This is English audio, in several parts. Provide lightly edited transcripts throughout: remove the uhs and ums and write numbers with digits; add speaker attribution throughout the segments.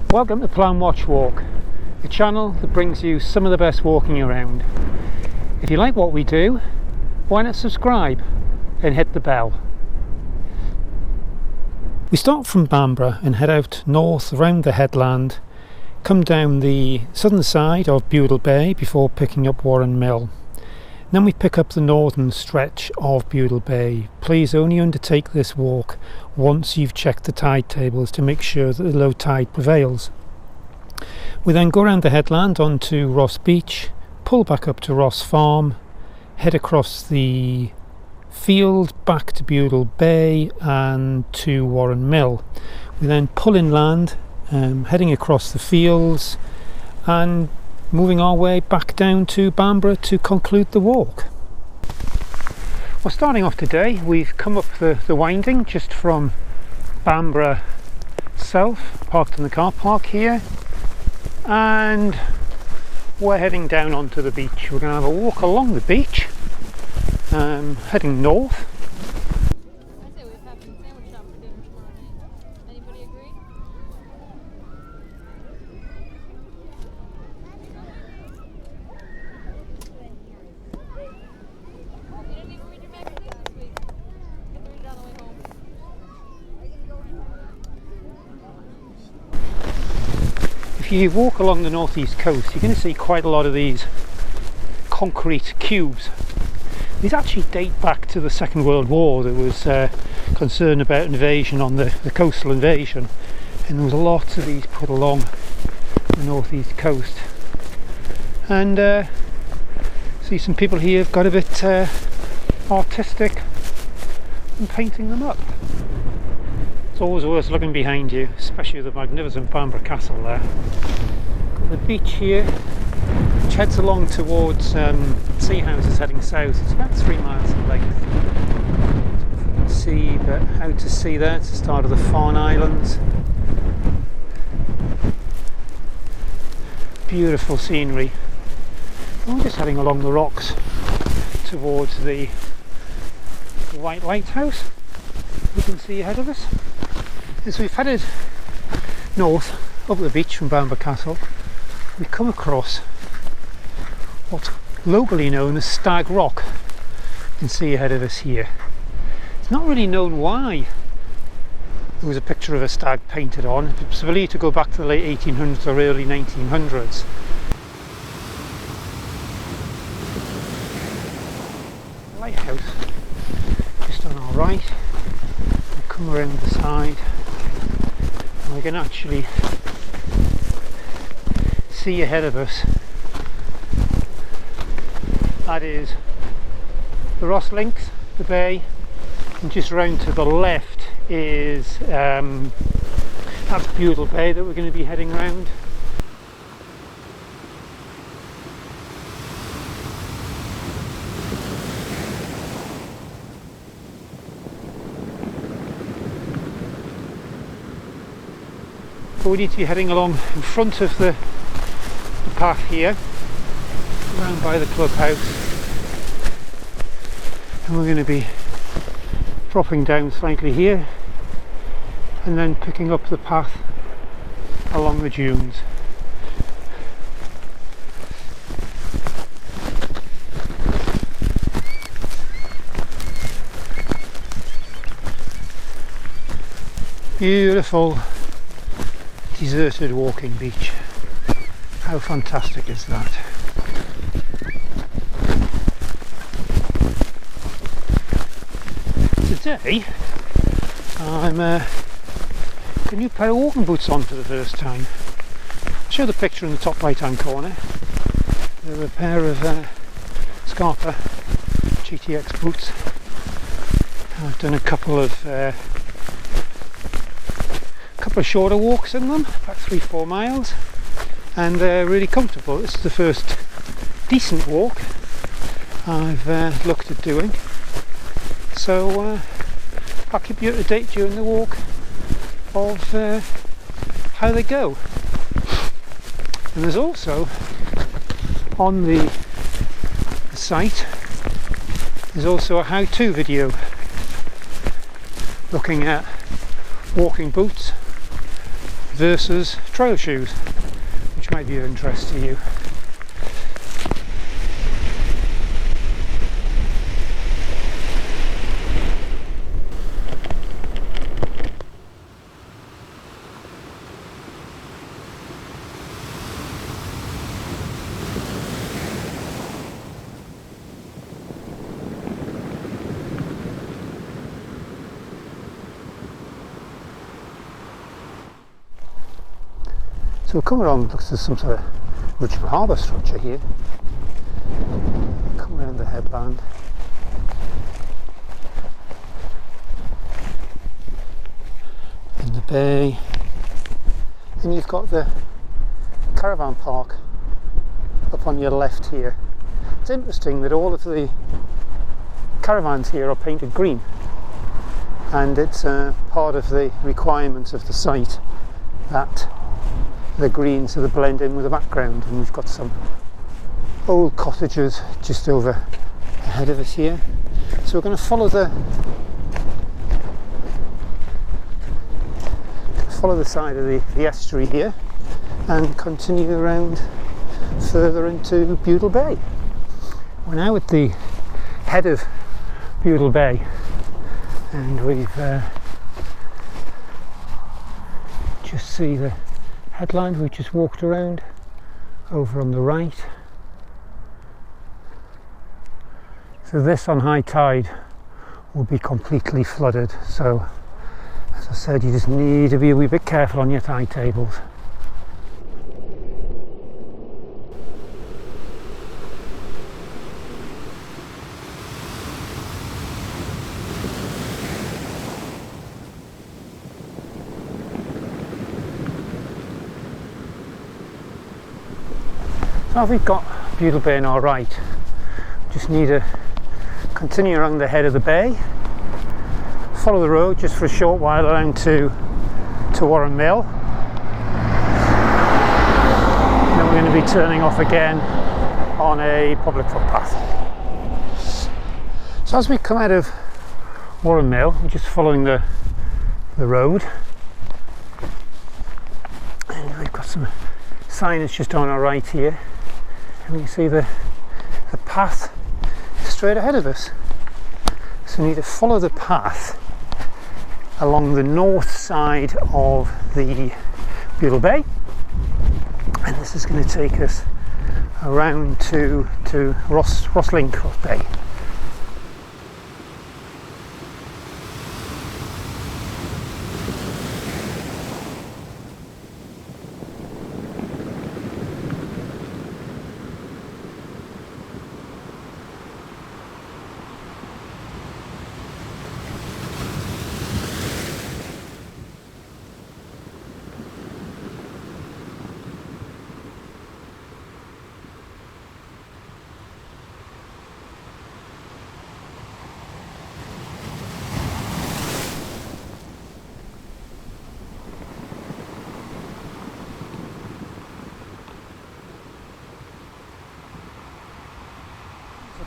Speaker 1: Welcome to Plan Watch Walk, a channel that brings you some of the best walking around. If you like what we do, why not subscribe and hit the bell. We start from Bamburgh and head out north around the headland, come down the southern side of Budle Bay before picking up Waren Mill. Then we pick up the northern stretch of Budle Bay. Please only undertake this walk once you've checked the tide tables to make sure that the low tide prevails. We then go around the headland onto Ross Beach, pull back up to Ross Farm, head across the field back to Budle Bay and to Waren Mill. We then pull inland, heading across the fields and moving our way back down to Bamburgh to conclude the walk. Well, starting off today, we've come up the winding just from Bamburgh south, parked in the car park here, and we're heading down onto the beach. We're going to have a walk along the beach, heading north.
Speaker 2: I say we're having a sandwich shop for dinner tomorrow night. Anybody agree? You didn't even read your magazine last week. You have to read it on the way home.
Speaker 1: If you walk along the northeast coast, you're going to see quite a lot of these concrete cubes. These actually date back to the Second World War. There was concern about invasion on the coastal invasion, and there was a lot of these put along the northeast coast. And see, some people here have got a bit artistic and painting them up. It's always worth looking behind you, especially the magnificent Bamburgh Castle there. Got the beach here, which heads along towards sea houses heading south. It's about 3 miles in length. You can see out to sea there. It's the start of the Waren Islands. Beautiful scenery. And we're just heading along the rocks towards the white lighthouse you can see ahead of us. As we've headed north up the beach from Bamburgh Castle, we come across what's locally known as Stag Rock. You can see ahead of us here. It's not really known why there was a picture of a stag painted on. It's believed to go back to the late 1800s or early 1900s. Lighthouse just on our right. We come around the side and we can actually see ahead of us. That is the Ross Links, the bay, and just round to the left is that's Budle Bay that we're going to be heading round. So we need to be heading along in front of the path here, around by the clubhouse, and we're going to be dropping down slightly here and then picking up the path along the dunes. Beautiful deserted walking beach. How fantastic is that? Today I'm a new pair of walking boots on for the first time. I'll show the picture in the top right hand corner. They're a pair of Scarpa GTX boots. I've done a couple of shorter walks in them, about 3-4 miles, and they're really comfortable. This is the first decent walk I've looked at doing, so I'll keep you up to date during the walk of how they go. And there's also on the site there's also a how-to video looking at walking boots, versus trail shoes, which might be of interest to you. So we'll come along, looks like some sort of original harbour structure here. Come around the headland. In the bay. And you've got the caravan park up on your left here. It's interesting that all of the caravans here are painted green. And it's part of the requirements of the site that the green sort of blend in with the background, and we've got some old cottages just over ahead of us here. So we're going to follow the side of the estuary here and continue around further into Budle Bay. We're now at the head of Budle Bay, and we've just see the headland we just walked around over on the right. So this on high tide will be completely flooded, so as I said, you just need to be a wee bit careful on your tide tables. Now we've got Budle Bay on our right, just need to continue around the head of the bay, follow the road just for a short while around to Waren Mill, and then we're going to be turning off again on a public footpath. So as we come out of Waren Mill, we're just following the road, and we've got some signage just on our right here. And we can see the path straight ahead of us. So we need to follow the path along the north side of the Budle Bay, and this is going to take us around to Rosslyn Bay.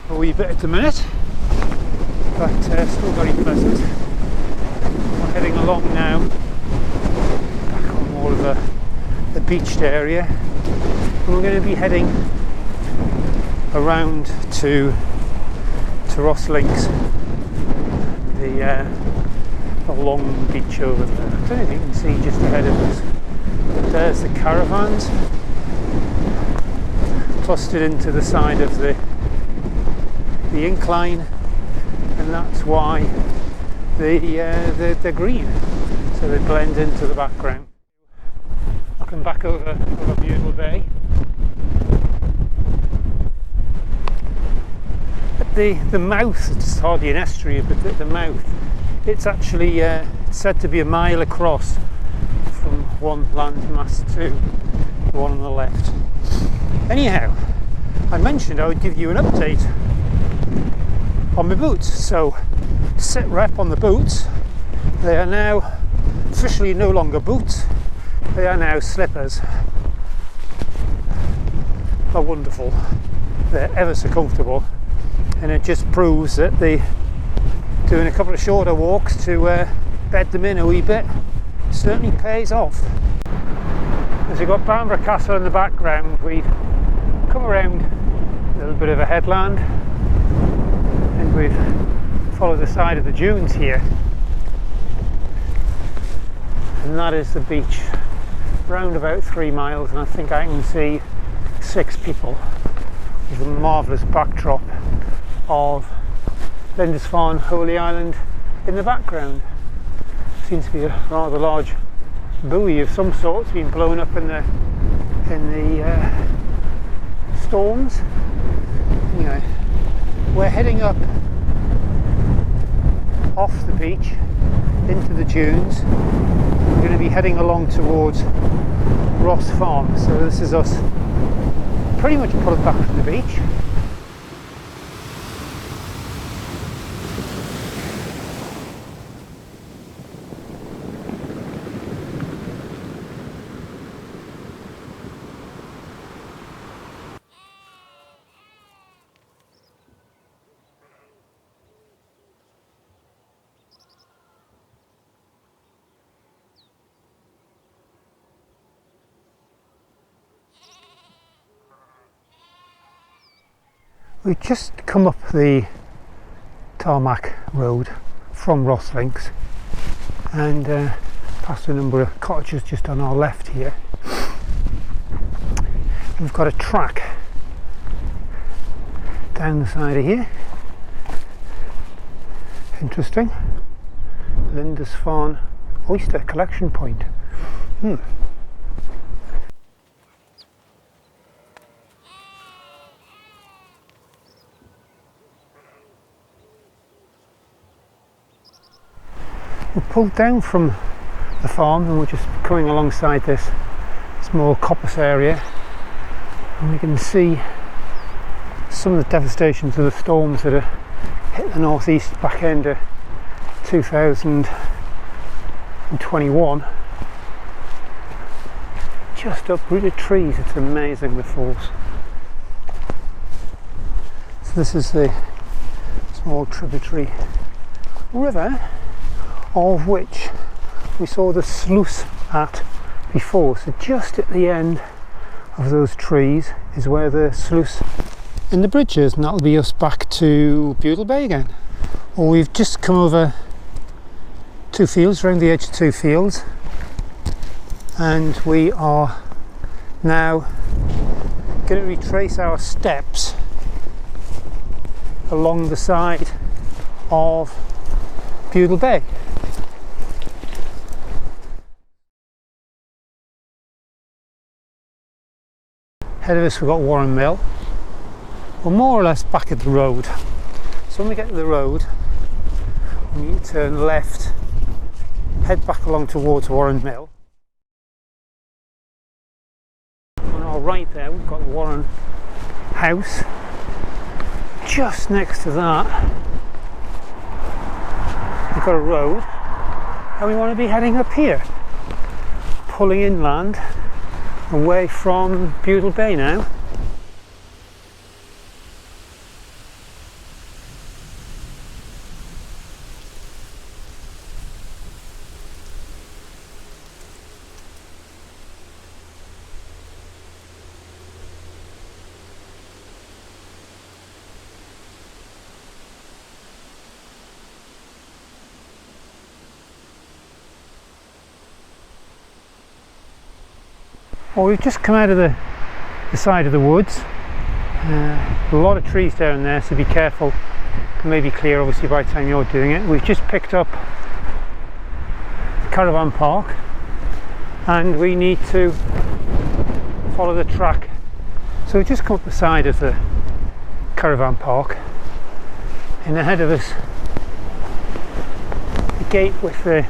Speaker 1: A wee bit at the minute, but still very pleasant. We're heading along now, back on more of the beached area, and we're going to be heading around to Rosslinks, the long beach over there. I don't know if you can see just ahead of us, but there's the caravans clustered into the side of the incline, and that's why they're green, so they blend into the background. Looking back over Budle Bay, at the mouth, it's hardly an estuary, but at the mouth, it's actually said to be a mile across from one landmass to the one on the left. Anyhow, I mentioned I would give you an update on my boots. So sit rep on the boots, they are now officially no longer boots, they are now slippers. They're wonderful, they're ever so comfortable, and it just proves that doing a couple of shorter walks to bed them in a wee bit certainly pays off. As we've got Bamburgh Castle in the background, we've come around a little bit of a headland and we've followed the side of the dunes here, and that is the beach, round about 3 miles, and I think I can see 6 people with a marvellous backdrop of Lindisfarne Holy Island in the background. Seems to be a rather large buoy of some sort. It's been blown up in the storms. Anyway, we're heading up off the beach into the dunes. We're going to be heading along towards Ross Farm, so this is us pretty much pulling back from the beach. We've just come up the tarmac road from Ross Links and past a number of cottages just on our left here. We've got a track down the side of here. Interesting. Lindisfarne Oyster Collection Point. We pulled down from the farm and we're just coming alongside this small coppice area, and we can see some of the devastations of the storms that have hit the northeast back end of 2021. Just uprooted trees. It's amazing, the force. So this is the small tributary river of which we saw the sluice at before. So just at the end of those trees is where the sluice in the bridge is, and that'll be us back to Budle Bay again. Well, we've just come over 2 fields, around the edge of 2 fields, and we are now going to retrace our steps along the side of Budle Bay. Ahead of us we've got Waren Mill. We're more or less back at the road. So when we get to the road, we need to turn left, head back along towards Waren Mill. On our right there we've got Waren House. Just next to that we've got a road, and we want to be heading up here, pulling inland away from Budle Bay now. Well, we've just come out of the side of the woods. A lot of trees down there, so be careful. It may be clear obviously by the time you're doing it. We've just picked up the caravan park and we need to follow the track. So we've just come up the side of the caravan park, and ahead of us the gate with the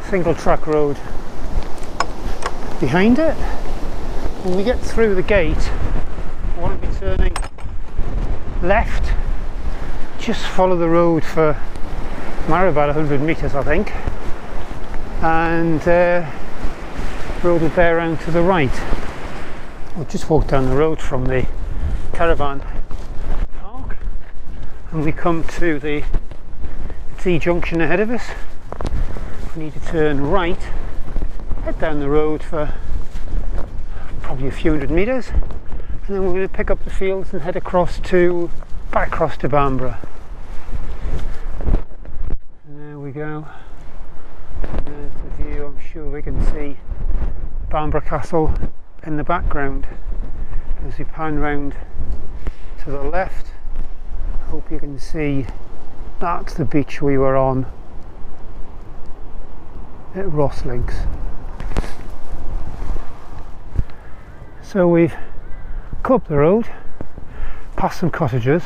Speaker 1: single track road behind it. When we get through the gate, I want to be turning left, just follow the road for about 100 metres I think, and road will bear around to the right. We'll just walk down the road from the caravan park and we come to the T-junction ahead of us. We need to turn right, head down the road for probably a few hundred metres, and then we're going to pick up the fields and head back across to Bamburgh. And there we go. And there's the view. I'm sure we can see Bamburgh Castle in the background as we pan round to the left. Hope you can see that's the beach we were on at Rosslinks. So we've come up the road, past some cottages,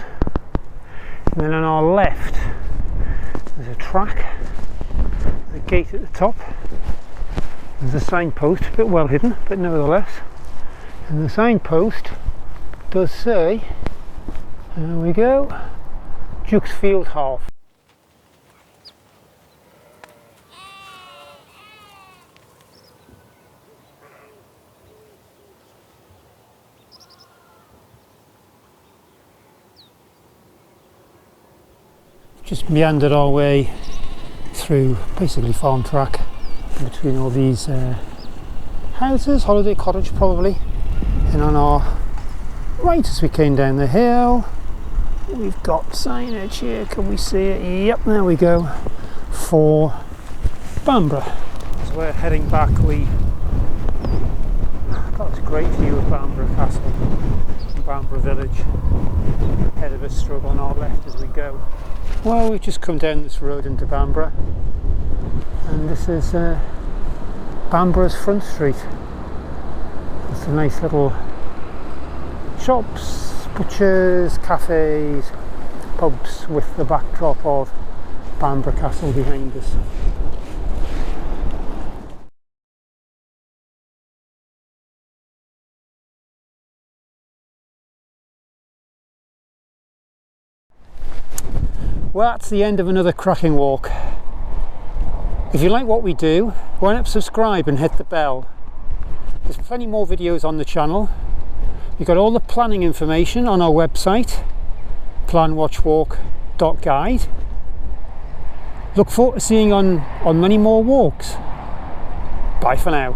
Speaker 1: and then on our left there's a track, a gate at the top, there's a signpost, a bit well hidden but nevertheless, and the signpost does say, there we go, Duke's Field Half. Just meandered our way through basically farm track between all these houses, holiday cottage probably, and on our right as we came down the hill we've got signage here, can we see it? Yep, there we go, for Bamburgh. So we're heading back. We got a great view of Bamburgh Castle, Bamburgh village, ahead of us, stroke on our left as we go. Well, we've just come down this road into Bamburgh, and this is Bamburgh's front street. It's a nice little shops, butchers, cafes, pubs with the backdrop of Bamburgh Castle behind us. Well, that's the end of another cracking walk. If you like what we do, why not subscribe and hit the bell? There's plenty more videos on the channel. You've got all the planning information on our website, planwatchwalk.guide. Look forward to seeing you on many more walks. Bye for now.